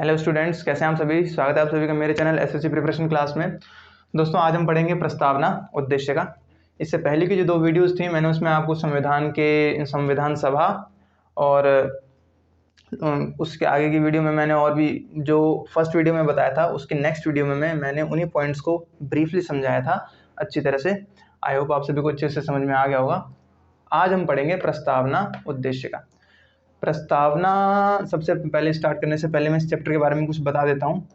Hello students, कैसे हैं आप सभी। स्वागत है आप सभी का मेरे चैनल एसएससी प्रिपरेशन क्लास में। दोस्तों, आज हम पढ़ेंगे प्रस्तावना उद्देश्य का। इससे पहले की जो 2 वीडियोस थी, मैंने उसमें आपको संविधान सभा और उसके आगे की वीडियो में मैंने और भी जो फर्स्ट वीडियो में बताया था, उसके नेक्स्ट वीडियो में मैंने उन्हीं पॉइंट्स को ब्रीफली समझाया था अच्छी तरह से। आई होप आप सभी को अच्छे से समझ में आ गया होगा। आज हम पढ़ेंगे प्रस्तावना उद्देश्य का। प्रस्तावना सबसे पहले स्टार्ट करने से पहले मैं इस चैप्टर के बारे में कुछ बता देता हूँ।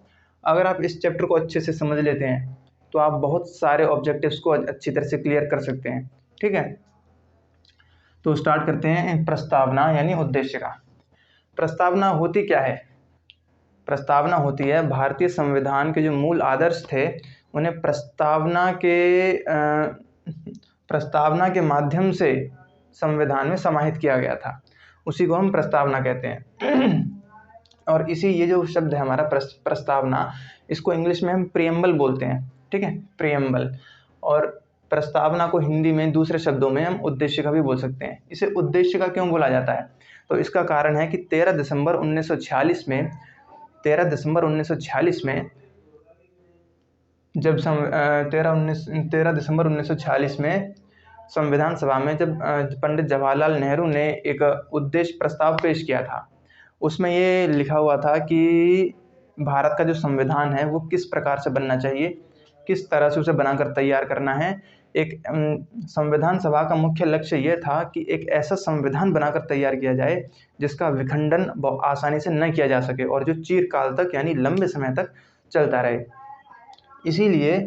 अगर आप इस चैप्टर को अच्छे से समझ लेते हैं तो आप बहुत सारे ऑब्जेक्टिव्स को अच्छी तरह से क्लियर कर सकते हैं। ठीक है, तो स्टार्ट करते हैं प्रस्तावना यानी उद्देश्य का। प्रस्तावना होती क्या है? प्रस्तावना होती है भारतीय संविधान के जो मूल आदर्श थे उन्हें प्रस्तावना के माध्यम से संविधान में समाहित किया गया था। उसी को हम प्रस्तावना कहते हैं। और ये जो शब्द है हमारा प्रस्तावना, इसको इंग्लिश में हम प्रीएम्बल बोलते हैं। ठीक है, प्रीएम्बल। और प्रस्तावना को हिंदी में दूसरे शब्दों में हम उद्देश्य का भी बोल सकते हैं। इसे उद्देश्य का क्यों बोला जाता है? तो इसका कारण है कि 13 दिसंबर 1946 में जब 13 दिसंबर 1946 में संविधान सभा में जब पंडित जवाहरलाल नेहरू ने एक उद्देश्य प्रस्ताव पेश किया था, उसमें ये लिखा हुआ था कि भारत का जो संविधान है वो किस प्रकार से बनना चाहिए, किस तरह से उसे बनाकर तैयार करना है। एक संविधान सभा का मुख्य लक्ष्य ये था कि एक ऐसा संविधान बनाकर तैयार किया जाए जिसका विखंडन आसानी से न किया जा सके और जो चिरकाल तक यानी लंबे समय तक चलता रहे। इसीलिए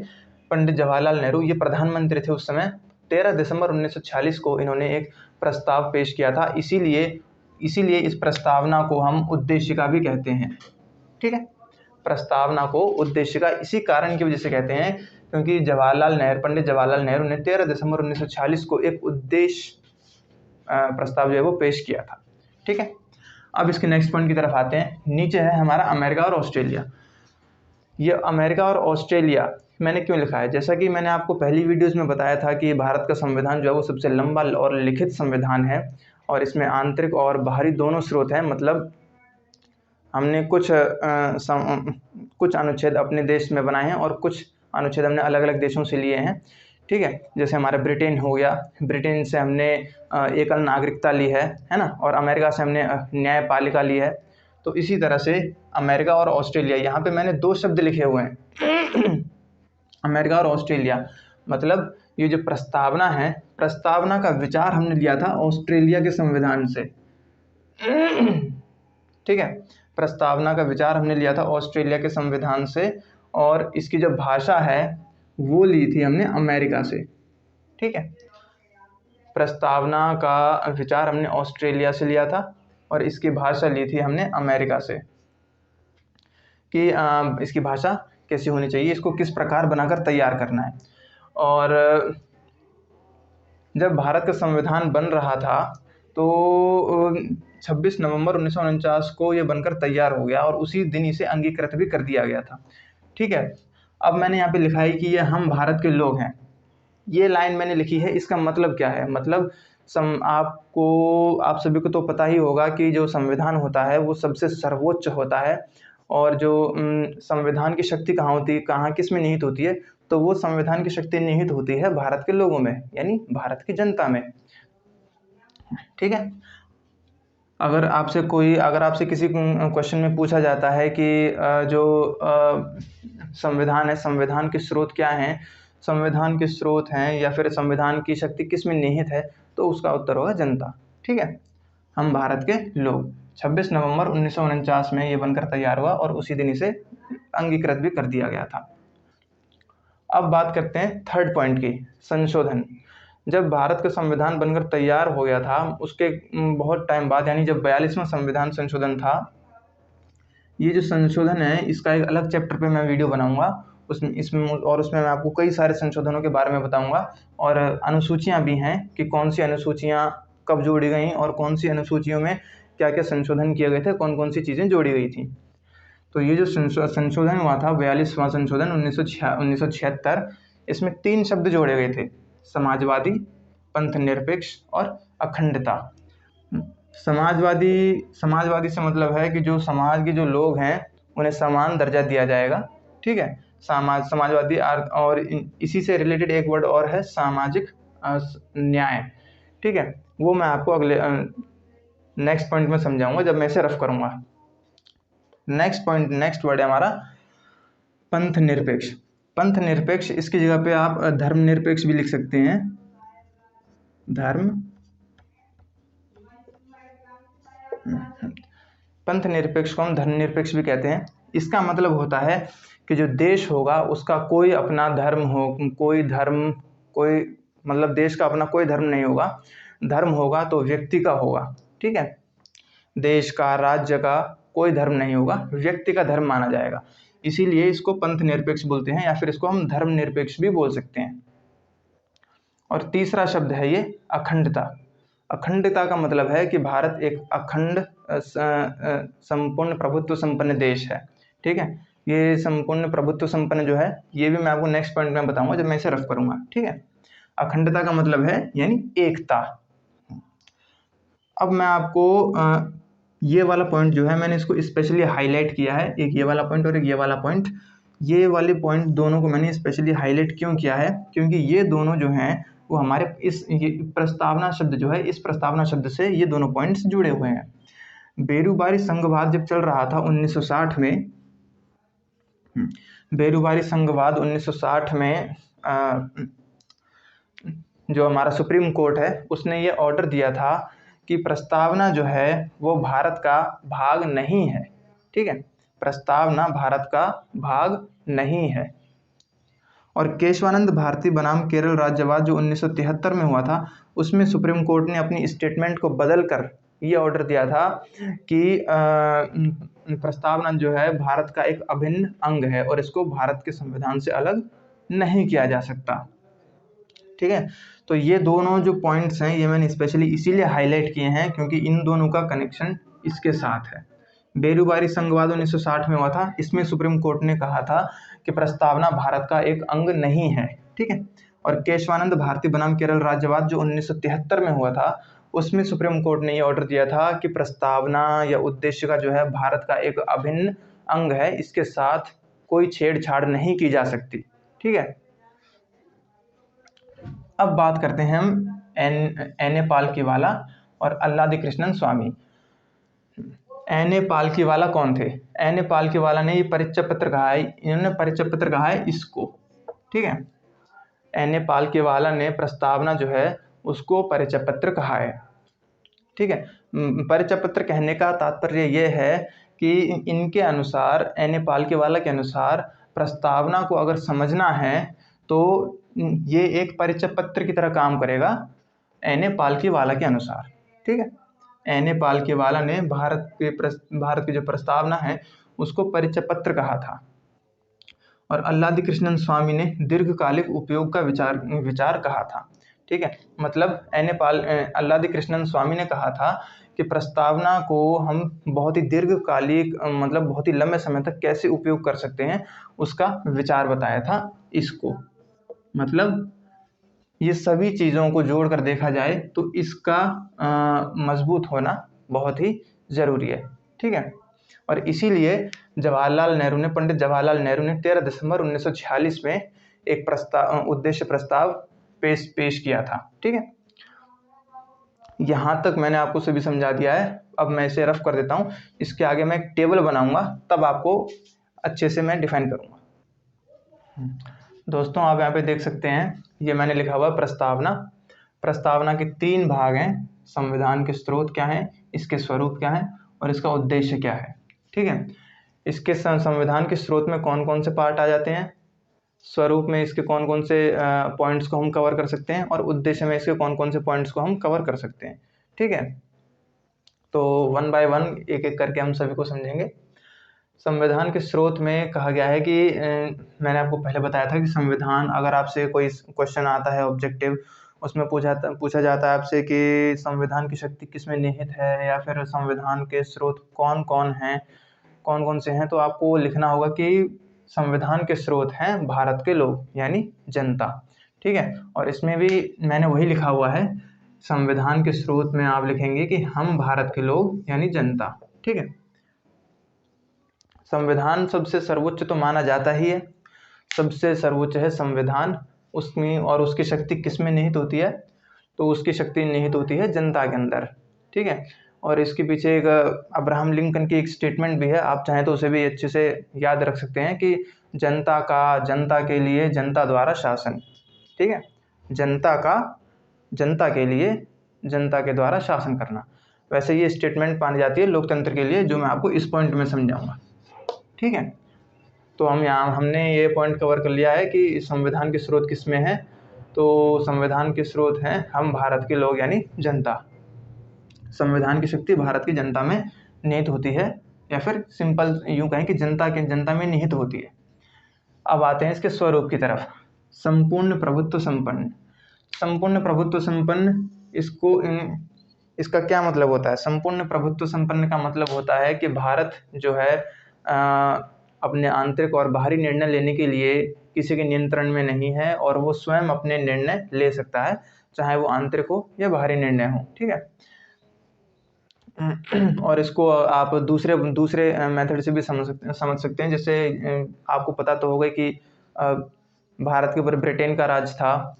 पंडित जवाहरलाल नेहरू, ये प्रधानमंत्री थे उस समय, 13 दिसंबर 1946 को इन्होंने एक प्रस्ताव पेश किया था। इसीलिए इस प्रस्तावना को हम उद्देश्य का भी कहते हैं। ठीक है, प्रस्तावना को उद्देश्य का इसी कारण की वजह से कहते हैं क्योंकि पंडित जवाहरलाल नेहरू ने 13 दिसंबर 1946 को एक उद्देश्य प्रस्ताव जो है वो पेश किया था। ठीक है, अब इसके नेक्स्ट पॉइंट की तरफ आते हैं। नीचे है हमारा अमेरिका और ऑस्ट्रेलिया। ये अमेरिका और ऑस्ट्रेलिया मैंने क्यों लिखा है? जैसा कि मैंने आपको पहली वीडियोस में बताया था कि भारत का संविधान जो है वो सबसे लंबा और लिखित संविधान है और इसमें आंतरिक और बाहरी दोनों स्रोत हैं। मतलब हमने कुछ अनुच्छेद अपने देश में बनाए हैं और कुछ अनुच्छेद हमने अलग अलग देशों से लिए हैं। ठीक है, जैसे हमारा ब्रिटेन हो गया, ब्रिटेन से हमने एकल नागरिकता ली है ना, और अमेरिका से हमने न्यायपालिका ली है। तो इसी तरह से अमेरिका और ऑस्ट्रेलिया, यहाँ पे मैंने 2 शब्द लिखे हुए हैं अमेरिका और ऑस्ट्रेलिया। मतलब ये जो प्रस्तावना है, प्रस्तावना का विचार हमने लिया था ऑस्ट्रेलिया के संविधान से। ठीक है, प्रस्तावना का विचार हमने लिया था ऑस्ट्रेलिया के संविधान से और इसकी जो भाषा है वो ली थी हमने अमेरिका से। ठीक है, प्रस्तावना का विचार हमने ऑस्ट्रेलिया से लिया था और इसकी भाषा ली थी हमने अमेरिका से कि इसकी भाषा कैसी होनी चाहिए, इसको किस प्रकार बनाकर तैयार करना है। और जब भारत का संविधान बन रहा था तो 26 नवंबर 1949 को ये बनकर तैयार हो गया और उसी दिन इसे अंगीकृत भी कर दिया गया था। ठीक है, अब मैंने यहाँ पे लिखा है कि ये हम भारत के लोग हैं। ये लाइन मैंने लिखी है, इसका मतलब क्या है? मतलब आप सभी को तो पता ही होगा कि जो संविधान होता है वो सबसे सर्वोच्च होता है और जो संविधान की शक्ति कहाँ किस में निहित होती है? तो वो संविधान की शक्ति निहित होती है भारत के लोगों में, यानी भारत की जनता में। ठीक है, अगर आपसे किसी क्वेश्चन में पूछा जाता है कि जो संविधान है, संविधान के स्रोत क्या हैं, संविधान के स्रोत हैं या फिर संविधान की शक्ति किस में निहित है, तो उसका उत्तर होगा जनता। ठीक है, हम भारत के लोग। 26 नवंबर 1949 में ये बनकर तैयार हुआ और उसी दिन इसे अंगीकृत भी कर दिया गया था। अब बात करते हैं थर्ड पॉइंट की, संशोधन। जब भारत का संविधान बनकर तैयार हो गया था, उसके बहुत टाइम बाद, यानी जब 42वां संविधान संशोधन था, ये जो संशोधन है इसका एक अलग चैप्टर पे मैं वीडियो बनाऊंगा उसमें मैं आपको कई सारे संशोधनों के बारे में बताऊंगा और अनुसूचियां भी हैं कि कौन सी अनुसूचियां कब जोड़ी गई और कौन सी अनुसूचियों में क्या क्या संशोधन किए गए थे, कौन कौन सी चीज़ें जोड़ी गई थी। तो ये जो संशोधन हुआ था, 42वां संशोधन 1976, इसमें 3 शब्द जोड़े गए थे: समाजवादी, पंथ निरपेक्ष और अखंडता। समाजवादी से मतलब है कि जो समाज के जो लोग हैं उन्हें समान दर्जा दिया जाएगा। ठीक है, समाजवादी और इसी से रिलेटेड एक वर्ड और है सामाजिक न्याय। ठीक है, वो मैं आपको अगले नेक्स्ट पॉइंट में समझाऊंगा जब मैं इसे रफ करूंगा। नेक्स्ट वर्ड है हमारा पंथ निरपेक्ष। पंथ निरपेक्ष, इसकी जगह पे आप धर्म निरपेक्ष भी लिख सकते हैं। पंथ निरपेक्ष को हम धर्म निरपेक्ष भी कहते हैं। इसका मतलब होता है कि जो देश होगा उसका कोई अपना धर्म हो, कोई मतलब देश का अपना कोई धर्म नहीं होगा। धर्म होगा तो व्यक्ति का होगा। ठीक है, देश का, राज्य का कोई धर्म नहीं होगा, व्यक्ति का धर्म माना जाएगा। इसीलिए इसको पंथ निरपेक्ष बोलते हैं, या फिर इसको हम धर्म निरपेक्ष भी बोल सकते हैं। और तीसरा शब्द है ये अखंडता। अखंडता का मतलब है कि भारत एक अखंड संपूर्ण प्रभुत्व संपन्न देश है। ठीक है, ये संपूर्ण प्रभुत्व संपन्न जो है, ये भी मैं आपको नेक्स्ट पॉइंट में बताऊंगा जब मैं इसे रफ करूंगा। ठीक है, अखंडता का मतलब है यानी एकता। अब मैं आपको ये वाला पॉइंट जो है मैंने इसको स्पेशली हाईलाइट किया है, एक ये वाला पॉइंट और एक ये वाला पॉइंट। ये वाले पॉइंट दोनों को मैंने स्पेशली हाईलाइट क्यों किया है, क्योंकि ये दोनों जो हैं वो हमारे ये प्रस्तावना शब्द जो है, इस प्रस्तावना शब्द से ये दोनों पॉइंट्स जुड़े हुए हैं। बेरूबारी संघवाद जब चल रहा था 1960 में, बेरूबारी संघवाद 1960 में जो हमारा सुप्रीम कोर्ट है उसने ये ऑर्डर दिया था कि प्रस्तावना जो है वो भारत का भाग नहीं है। ठीक है, प्रस्तावना भारत का भाग नहीं है। और केशवानंद भारती बनाम केरल राज्यवाद जो 1973 में हुआ था, उसमें सुप्रीम कोर्ट ने अपनी स्टेटमेंट को बदल कर ये ऑर्डर दिया था कि प्रस्तावना जो है भारत का एक अभिन्न अंग है और इसको भारत के संविधान से अलग नहीं किया जा सकता। ठीक है, तो ये दोनों जो पॉइंट्स हैं ये मैंने स्पेशली इसीलिए हाईलाइट किए हैं क्योंकि इन दोनों का कनेक्शन इसके साथ है। बेरूबारी संघवाद 1960 में हुआ था, इसमें सुप्रीम कोर्ट ने कहा था कि प्रस्तावना भारत का एक अंग नहीं है। ठीक है, और केशवानंद भारती बनाम केरल राज्यवाद जो 1973 में हुआ था, उसमें सुप्रीम कोर्ट ने ये ऑर्डर दिया था कि प्रस्तावना या उद्देश्य का जो है भारत का एक अभिन्न अंग है, इसके साथ कोई छेड़छाड़ नहीं की जा सकती। ठीक है, अब बात करते हैं हम एन.ए. पालकीवाला और अल्लादी कृष्णन स्वामी। एन.ए. पालकीवाला कौन थे? एन.ए. पालकीवाला ने ये परिचय पत्र कहा है, इन्होंने परिचय पत्र कहा है इसको। ठीक है, एन.ए. पालकीवाला ने प्रस्तावना जो है उसको परिचय पत्र कहा है। ठीक है, परिचय पत्र कहने का तात्पर्य ये है कि इनके अनुसार, एन.ए. पालकीवाला के अनुसार, प्रस्तावना को अगर समझना है तो ये एक परिचय पत्र की तरह काम करेगा एन.ए. पालकीवाला के अनुसार। ठीक है, एन.ए. पालकीवाला ने भारत की जो प्रस्तावना है उसको परिचय पत्र कहा था, और अल्लादी कृष्णन स्वामी ने दीर्घकालिक उपयोग का विचार कहा था। ठीक है, मतलब अल्लादी कृष्णन स्वामी ने कहा था कि प्रस्तावना को हम बहुत ही दीर्घकालिक, मतलब बहुत ही लंबे समय तक कैसे उपयोग कर सकते हैं, उसका विचार बताया था इसको। मतलब ये सभी चीज़ों को जोड़कर देखा जाए तो इसका मजबूत होना बहुत ही ज़रूरी है। ठीक है, और इसीलिए पंडित जवाहरलाल नेहरू ने 13 दिसंबर 1946 में एक उद्देश्य प्रस्ताव पेश किया था। ठीक है, यहाँ तक मैंने आपको सभी समझा दिया है। अब मैं इसे रफ कर देता हूँ, इसके आगे मैं एक टेबल बनाऊंगा, तब आपको अच्छे से मैं डिफाइन करूँगा। दोस्तों, आप यहाँ पे देख सकते हैं, ये मैंने लिखा हुआ प्रस्तावना। प्रस्तावना के 3 भाग हैं, संविधान के स्रोत क्या हैं, इसके स्वरूप क्या है और इसका उद्देश्य क्या है। ठीक है, इसके संविधान के स्रोत में कौन कौन से पार्ट आ जाते हैं, स्वरूप में इसके कौन कौन से पॉइंट्स को हम कवर कर सकते हैं, और उद्देश्य में इसके कौन कौन से पॉइंट्स को हम कवर कर सकते हैं। ठीक है, तो 1 बाय 1 एक एक करके हम सभी को समझेंगे। संविधान के स्रोत में कहा गया है कि मैंने आपको पहले बताया था कि संविधान, अगर आपसे कोई क्वेश्चन आता है ऑब्जेक्टिव, उसमें पूछा जाता है आपसे कि संविधान की शक्ति किसमें निहित है, या फिर संविधान के स्रोत कौन कौन से हैं, तो आपको लिखना होगा कि संविधान के स्रोत हैं भारत के लोग, यानी जनता। ठीक है, और इसमें भी मैंने वही लिखा हुआ है, संविधान के स्रोत में आप लिखेंगे कि हम भारत के लोग यानी जनता। ठीक है, संविधान सबसे सर्वोच्च तो माना जाता ही है, सबसे सर्वोच्च है संविधान। उसमें और उसकी शक्ति किस में निहित होती है? तो उसकी शक्ति निहित होती है जनता के अंदर, ठीक है। और इसके पीछे एक अब्राहम लिंकन की एक स्टेटमेंट भी है, आप चाहें तो उसे भी अच्छे से याद रख सकते हैं कि जनता का, जनता के लिए, जनता द्वारा शासन, ठीक है। जनता का, जनता के लिए, जनता के द्वारा शासन करना। वैसे ये स्टेटमेंट मानी जाती है लोकतंत्र के लिए, जो मैं आपको इस पॉइंट में समझाऊंगा, ठीक है। तो हमने ये पॉइंट कवर कर लिया है कि संविधान के स्रोत किस में है। तो संविधान के स्रोत हैं हम भारत के लोग, यानी जनता। संविधान की शक्ति भारत की जनता में निहित होती है, या फिर सिंपल यूं कहें कि जनता में निहित होती है। अब आते हैं इसके स्वरूप की तरफ। संपूर्ण प्रभुत्व संपन्न। संपूर्ण प्रभुत्व संपन्न, इसका क्या मतलब होता है? संपूर्ण प्रभुत्व संपन्न का मतलब होता है कि भारत जो है अपने आंतरिक और बाहरी निर्णय लेने के लिए किसी के नियंत्रण में नहीं है, और वो स्वयं अपने निर्णय ले सकता है, चाहे वो आंतरिक हो या बाहरी निर्णय हो, ठीक है। और इसको आप दूसरे मेथड से भी समझ सकते हैं। जैसे आपको पता तो होगा कि भारत के ऊपर ब्रिटेन का राज था,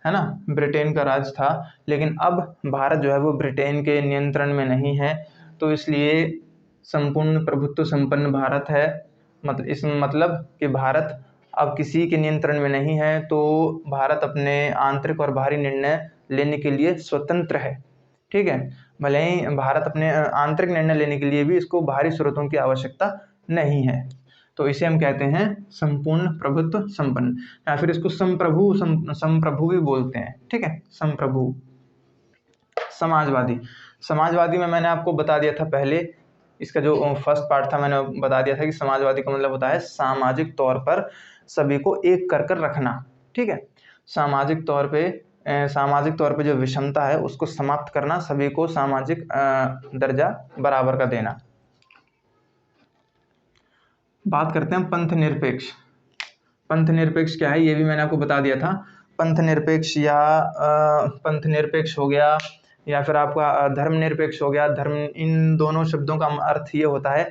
है ना, ब्रिटेन का राज था, लेकिन अब भारत जो है वो ब्रिटेन के नियंत्रण में नहीं है, तो इसलिए संपूर्ण प्रभुत्व संपन्न भारत है। मतलब कि भारत अब किसी के नियंत्रण में नहीं है, तो भारत अपने आंतरिक और बाहरी निर्णय लेने के लिए स्वतंत्र है, ठीक है। भले ही भारत अपने आंतरिक निर्णय लेने के लिए भी इसको बाहरी स्रोतों की आवश्यकता नहीं है, तो इसे हम कहते हैं संपूर्ण प्रभुत्व संपन्न, या फिर इसको संप्रभु भी बोलते हैं, ठीक है, संप्रभु। समाजवादी। समाजवादी में मैंने आपको बता दिया था पहले, इसका जो फर्स्ट पार्ट था मैंने बता दिया था कि समाजवादी का मतलब होता है सामाजिक तौर पर सभी को एक कर रखना, ठीक है। सामाजिक तौर पे जो विषमता है उसको समाप्त करना, सभी को सामाजिक दर्जा बराबर का देना। बात करते हैं पंथ निरपेक्ष। पंथ निरपेक्ष क्या है, ये भी मैंने आपको बता दिया था। पंथ निरपेक्ष हो गया, या फिर आपका धर्मनिरपेक्ष हो गया। धर्म, इन दोनों शब्दों का अर्थ ये होता है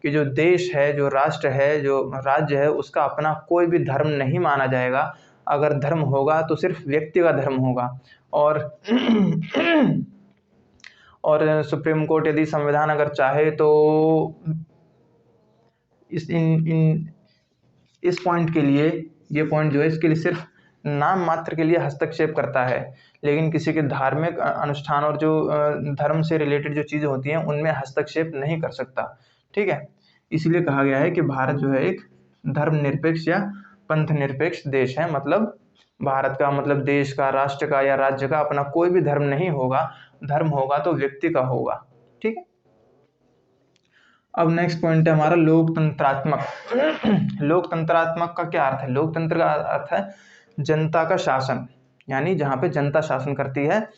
कि जो देश है, जो राष्ट्र है, जो राज्य है, उसका अपना कोई भी धर्म नहीं माना जाएगा। अगर धर्म होगा तो सिर्फ व्यक्ति का धर्म होगा। और सुप्रीम कोर्ट यदि संविधान अगर चाहे तो इस पॉइंट के लिए, ये पॉइंट जो है इसके लिए सिर्फ नाम मात्र के लिए हस्तक्षेप करता है, लेकिन किसी के धार्मिक अनुष्ठान और जो धर्म से रिलेटेड जो चीज़ें होती हैं उनमें हस्तक्षेप नहीं कर सकता, ठीक है। इसलिए कहा गया है कि भारत जो है एक धर्मनिरपेक्ष या पंथ निरपेक्ष देश है। मतलब भारत का मतलब देश का, राष्ट्र का या राज्य का अपना कोई भी धर्म नहीं होगा, धर्म होगा तो व्यक्ति का होगा, ठीक है। अब नेक्स्ट पॉइंट है हमारा लोकतंत्रात्मक। लोकतंत्रात्मक का क्या अर्थ है? लोकतंत्र का अर्थ है जनता का शासन, यानी जहाँ पे जनता शासन करती है,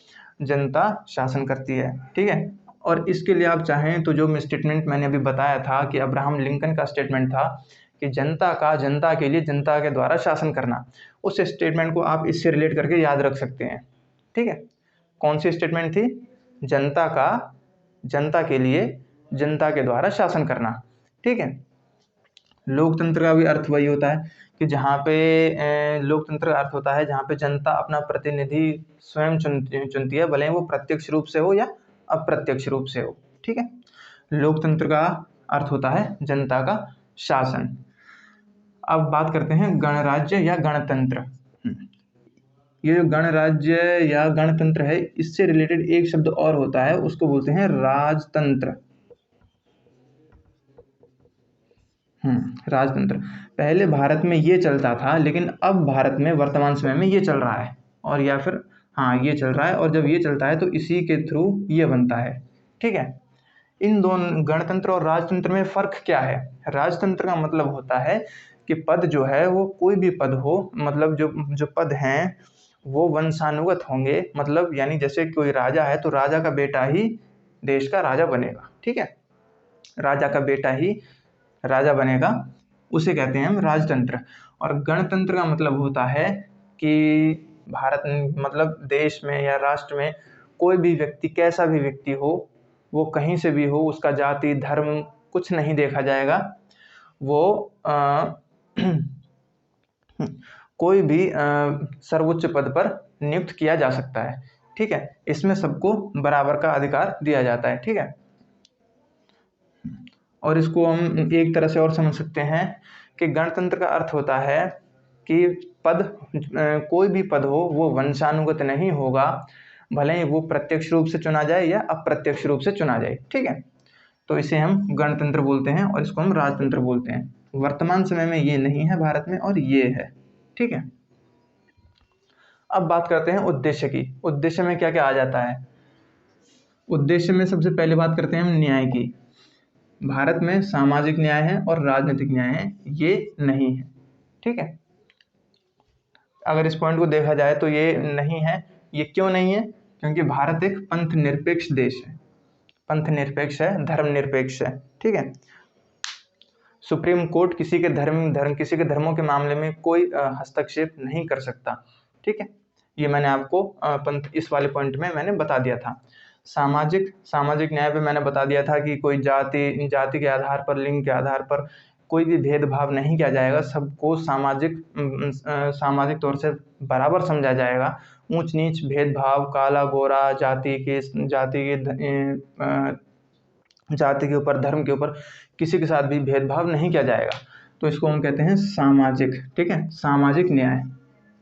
जनता शासन करती है, ठीक है। और इसके लिए आप चाहें तो जो स्टेटमेंट मैंने अभी बताया था कि अब्राहम लिंकन का स्टेटमेंट था कि जनता का, जनता के लिए, जनता के द्वारा शासन करना, उस स्टेटमेंट को आप इससे रिलेट करके याद रख सकते हैं, ठीक है। कौन सी स्टेटमेंट थी? जनता का, जनता के लिए, जनता के द्वारा शासन करना, ठीक है। लोकतंत्र का भी अर्थ वही होता है कि जहाँ पे लोकतंत्र का अर्थ होता है जहाँ पे जनता अपना प्रतिनिधि स्वयं चुनती है, भले ही वो प्रत्यक्ष रूप से हो या अप्रत्यक्ष रूप से हो, ठीक है। लोकतंत्र का अर्थ होता है जनता का शासन। अब बात करते हैं गणराज्य या गणतंत्र। ये जो गणराज्य या गणतंत्र है, इससे रिलेटेड एक शब्द और होता है, उसको बोलते हैं राजतंत्र। राजतंत्र। पहले भारत में ये चलता था, लेकिन अब भारत में वर्तमान समय में ये चल रहा है, और या फिर ये चल रहा है, और जब ये चलता है तो इसी के थ्रू ये बनता है, ठीक है। इन दोनों गणतंत्र और राजतंत्र में फर्क क्या है? राजतंत्र का मतलब होता है कि पद जो है वो कोई भी पद हो, मतलब जो पद हैं वो वंशानुगत होंगे, मतलब यानी जैसे कोई राजा है तो राजा का बेटा ही देश का राजा बनेगा, ठीक है। राजा का बेटा ही राजा बनेगा, उसे कहते हैं हम राजतंत्र। और गणतंत्र का मतलब होता है कि भारत मतलब देश में या राष्ट्र में कोई भी व्यक्ति, कैसा भी व्यक्ति हो, वो कहीं से भी हो, उसका जाति धर्म कुछ नहीं देखा जाएगा, वो कोई भी सर्वोच्च पद पर नियुक्त किया जा सकता है। ठीक है, इसमें सबको बराबर का अधिकार दिया जाता है। ठीक है, और इसको हम एक तरह से और समझ सकते हैं कि गणतंत्र का अर्थ होता है कि पद कोई भी पद हो वो वंशानुगत नहीं होगा, भले ही वो प्रत्यक्ष रूप से चुना जाए या अप्रत्यक्ष रूप से चुना जाए। ठीक है, तो इसे हम गणतंत्र बोलते हैं और इसको हम राजतंत्र बोलते हैं। वर्तमान समय में ये नहीं है भारत में और ये है। ठीक है, अब बात करते हैं उद्देश्य की। उद्देश्य में क्या क्या आ जाता है? उद्देश्य में सबसे पहले बात करते हैं हम न्याय की। भारत में सामाजिक न्याय है और राजनीतिक न्याय है, ये नहीं है। ठीक है, अगर इस पॉइंट को देखा जाए तो ये नहीं है। ये क्यों नहीं है? क्योंकि भारत एक पंथ निरपेक्ष देश है, पंथ निरपेक्ष है, धर्म निरपेक्ष है। ठीक है, सुप्रीम कोर्ट किसी के किसी के धर्मों के मामले में कोई हस्तक्षेप नहीं कर सकता। ठीक है, ये मैंने आपको पंथ इस वाले पॉइंट में मैंने बता दिया था। सामाजिक न्याय पे मैंने बता दिया था कि कोई जाति के आधार पर, लिंग के आधार पर कोई भी भेदभाव नहीं किया जाएगा, सबको सामाजिक तौर से बराबर समझा जाएगा। ऊंच नीच भेदभाव, काला गोरा, जाति के ऊपर, धर्म के ऊपर किसी के साथ भी भेदभाव नहीं किया जाएगा। तो इसको हम कहते हैं सामाजिक। ठीक है, सामाजिक न्याय।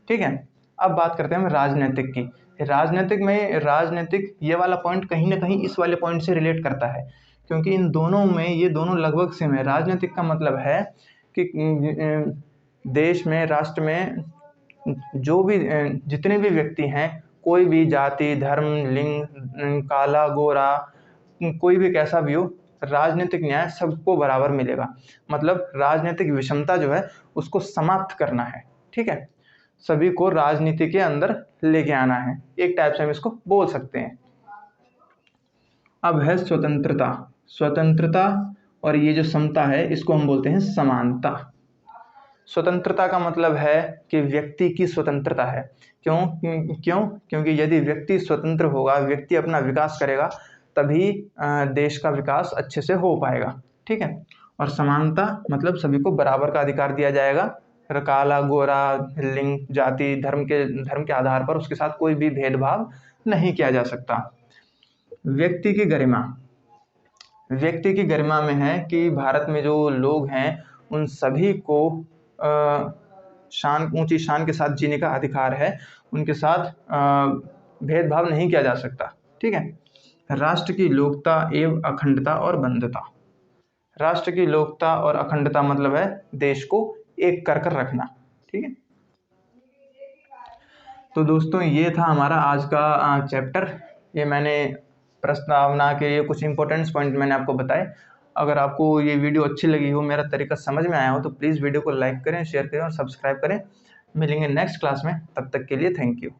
ठीक है, अब बात करते हैं हम राजनीतिक की। राजनीतिक ये वाला पॉइंट कहीं ना कहीं इस वाले पॉइंट से रिलेट करता है, क्योंकि इन दोनों में ये दोनों लगभग सेम है। राजनीतिक का मतलब है कि देश में, राष्ट्र में जो भी जितने भी व्यक्ति हैं, कोई भी जाति, धर्म, लिंग, काला गोरा, कोई भी कैसा भी हो, राजनीतिक न्याय सबको बराबर मिलेगा। मतलब राजनीतिक विषमता जो है उसको समाप्त करना है। ठीक है, सभी को राजनीति के अंदर लेके आना है, एक टाइप से हम इसको बोल सकते हैं। अब है स्वतंत्रता और ये जो समता है इसको हम बोलते हैं समानता। स्वतंत्रता का मतलब है कि व्यक्ति की स्वतंत्रता है। क्योंकि यदि व्यक्ति स्वतंत्र होगा, व्यक्ति अपना विकास करेगा, तभी देश का विकास अच्छे से हो पाएगा। ठीक है, और समानता मतलब सभी को बराबर का अधिकार दिया जाएगा। काला गोरा, लिंग, जाति, धर्म के आधार पर उसके साथ कोई भी भेदभाव नहीं किया जा सकता। व्यक्ति की गरिमा में है कि भारत में जो लोग हैं उन सभी को ऊंची शान के साथ जीने का अधिकार है, उनके साथ भेदभाव नहीं किया जा सकता। ठीक है, राष्ट्र की लोकता एवं अखंडता और बंधुता। राष्ट्र की लोकता और अखंडता मतलब है देश को एक कर रखना। ठीक है, तो दोस्तों ये था हमारा आज का चैप्टर। ये मैंने प्रस्तावना के ये कुछ इंपॉर्टेंट पॉइंट मैंने आपको बताए। अगर आपको ये वीडियो अच्छी लगी हो, मेरा तरीका समझ में आया हो, तो प्लीज़ वीडियो को लाइक करें, शेयर करें और सब्सक्राइब करें। मिलेंगे नेक्स्ट क्लास में, तब तक के लिए थैंक यू।